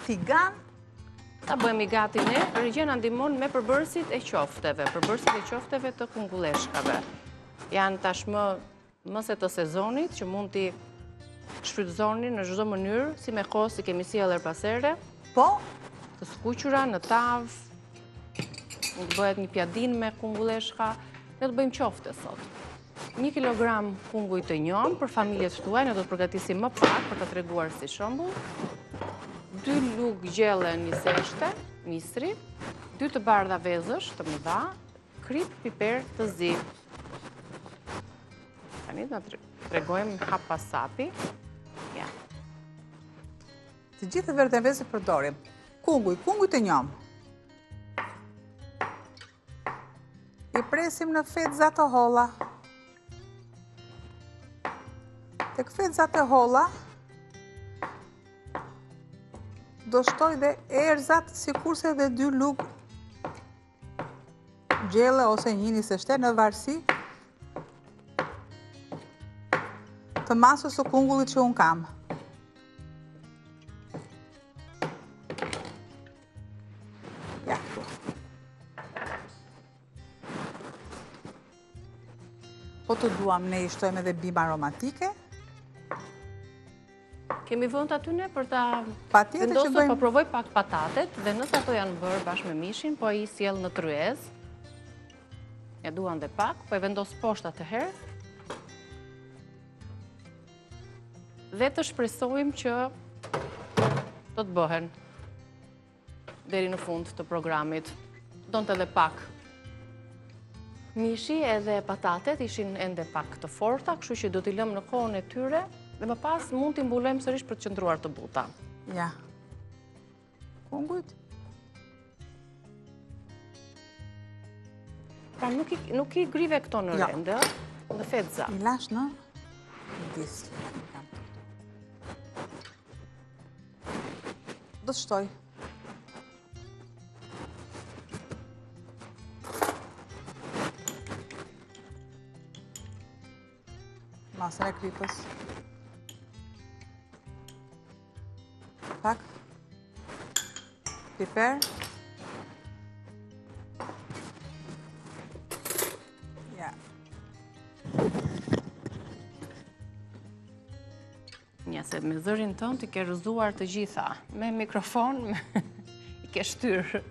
tigan. Ta bëjmë i gati ne, Regjena ndihmon me përbërësit e qofteve, të kungulleshkave. Janë tashmë mëse të sezonit që mund t'i shfrytëzoni në çdo mënyrë, si me kohë si kemi sjellër pasere. Po? Të skuqura në tavë, mund të bëhet një pjadin me kungulleshka, ne të bëjmë qofte sot. 1 kilogram kunguj të njom për familjet tuaj, ne do të përgatisim më pak për të treguar si shembull. 2 lugë gjelle niseshte, misri, 2 të bardha vezësh të mëdha, krip piper të zi. Tani do të tregojmë hap pas hapi. Ja. Të gjithë të verdhë vezë përdorim. Kunguj të njom. I presim në fetza të holla. Tek fetza të holla do shtoj dhe erzat sikurse dhe 2 lugë gjelle ose 1 niseshte në varësi të masës së kungullit që unë kam. Ja, këtu. Po të duam ne i shtojmë edhe bimë aromatike. Kemi vënd aty ne për ta Patjetër që bëjmë. Po provoj pak patatet dhe nëse ato janë bërë bashkë me mishin, po ai sjell në tryez. Ja duan dhe pak, po e vendos poshtë atëherë. Dhe të shpresojmë që do të bëhen deri në fund të programit. Donte edhe pak. Mishi edhe patatet ishin ende pak të forta, kështu që do t'i lëmë në kohën e tyre. Dhe më pas mund t'i mbulojmë sërish për të qëndruar të buta. Ja. Kungujt? Pra nuk i grive këto në rende, në fetza. I lash në dis. Do të shtoj. Masën e kripës. Pak. Piper. Ja. Nja, se me zërin tënd i ke rëzuar të gjitha. Me mikrofon, i ke shtyrë.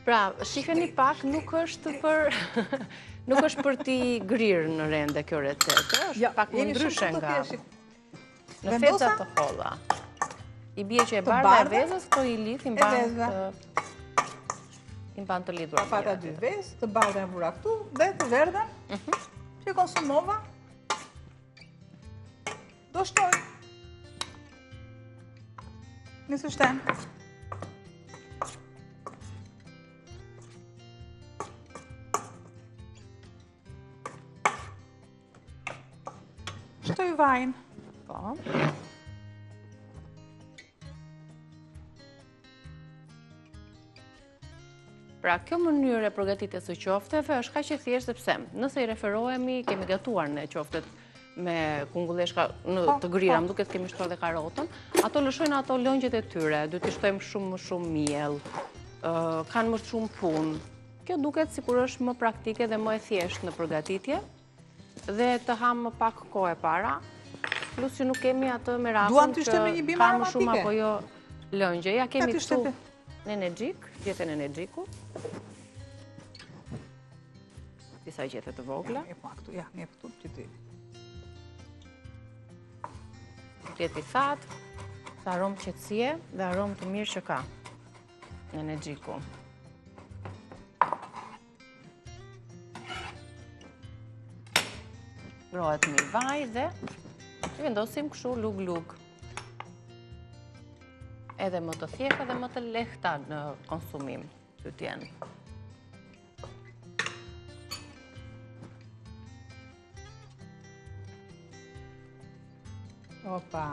Pra, shikeni pak, nuk është për t'i grirë në rende kjo recetë, është pak më ndryshe nga në fetza të holla. I bie që e bardha e vezës, këto i lidh, i mban të lidhur. Pa pata 2 vezë, të bardha e vura këtu, dhe të verdhen, që konsumova, do shtoj. Nisë shten. Shtoj vajnë. Po. Pra, kjo mënyrë e përgatitjes së qofteve është kaq e thjeshtë sepse nëse i referohemi, kemi gatuar në qoftet me kungulleshka të grira, më duket kemi shtuar dhe karotën, ato lëshojnë ato lëngjet e tyre, duhet i shtojmë shumë miell, kanë më shumë punë. Kjo duket sikur është më praktike dhe më e thjeshtë në përgatitje dhe të ham më pak kohë e para, plus që nuk kemi atë me rastin që ka më shumë apo jo lëngje. Ja kemi këtu në energjik, gjetën e energjiku. Disa gjetët të vogla. Ja, një këtu që ti. Tjeti thatë, të aromë qetësie dhe aromë të mirë që ka në energjiku. Ngrohet me vaj dhe i vendosim kështu lug-lug. Edhe më të thjeshta dhe më të lehta në konsumim të t'jenë. Opa.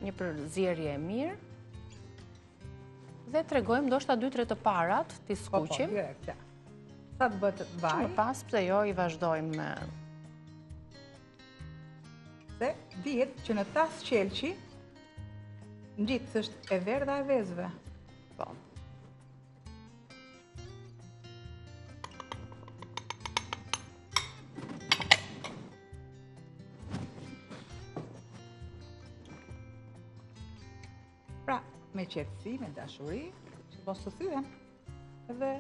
Një përzierje e mirë. Dhe tregojmë ndoshta 2-3 të parat, t'i skuqim. Po, direkt, ja. Sa të bëtë vaj. Më pas, pse jo, i vazhdojmë me... Se dihet që në tas qelqi Ngjitës është e verdha e vezëve. Po. Pra, me qetësi, me dashuri, që mos të thyen, edhe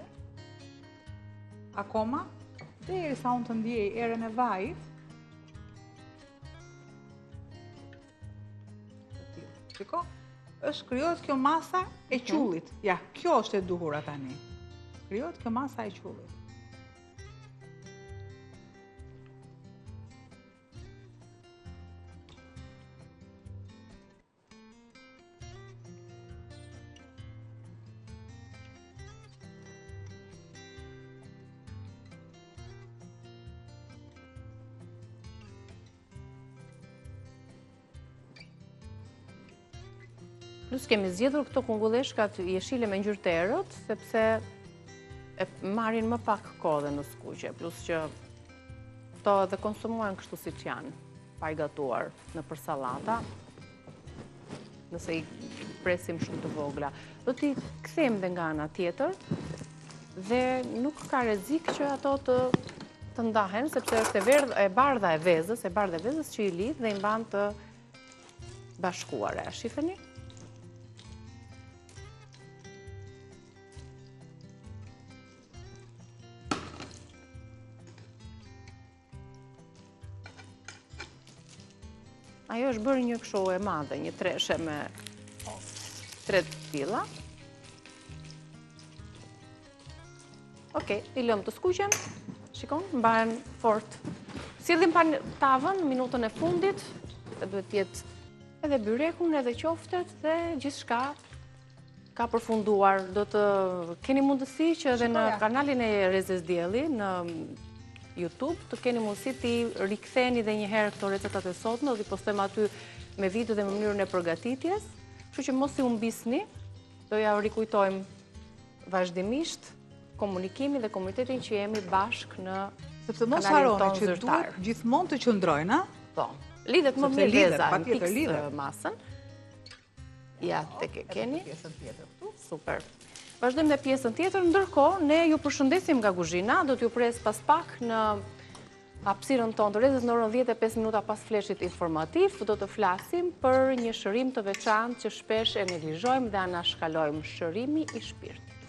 akoma, derisa unë të ndjej erën e vajit, shiko, është krijohet kjo masa e qullit. Ja, kjo është e duhura tani. Krijohet kjo masa e qullit. Plus kemi zgjedhur këto kungulleshkat jeshile me ngjyrë të errët, sepse e marrin më pak kohë dhe në skuqe, plus që këto edhe konsumohen kështu siç janë, pa i gatuar nëpër sallata, nëse i presim shumë të vogla. Do t'i kthejmë dhe nga ana tjetër dhe nuk ka rrezik që ato të ndahen, sepse është e bardha e vezës që i lidh dhe i mban të bashkuara. Shifeni? Ajo është bërë një kështu e madhe, një treshe me 3 pilla. Okej, i lëm të skuqen. Shikon, mbahen fort. Sillim pa tavën në minutën e fundit, duhet të jetë edhe byrekun, edhe qoftet dhe gjithçka ka përfunduar. Do të keni mundësi që edhe në kanalin e Rezes Dielli në YouTube të keni mundësi t'i riktheni dhe njëherë këto recetat e sotme dhe t'i postojmë aty me video dhe me mënyrën e përgatitjes. Kështu që mos i humbisni, do ja rikujtojmë vazhdimisht komunikimin dhe komunitetin që jemi bashkë në kanalin tonë zyrtar. Që duhet gjithmonë të qëndrojnë, a? Po. Lidhet më mirë veza në piksë masën. Ja, tek e keni. Pjesën tjetër këtu. Super. Vazhdojmë dhe pjesën tjetër, ndërkohë ne ju përshëndesim nga kuzhina, do t'ju pres pas pak në hapësirën tonë të Rezes në orën 10:05 minuta pas fleshit informativ, do të flasim për një shërim të veçantë që shpesh e neglizhojmë dhe anashkalojmë, shërimi i shpirtit.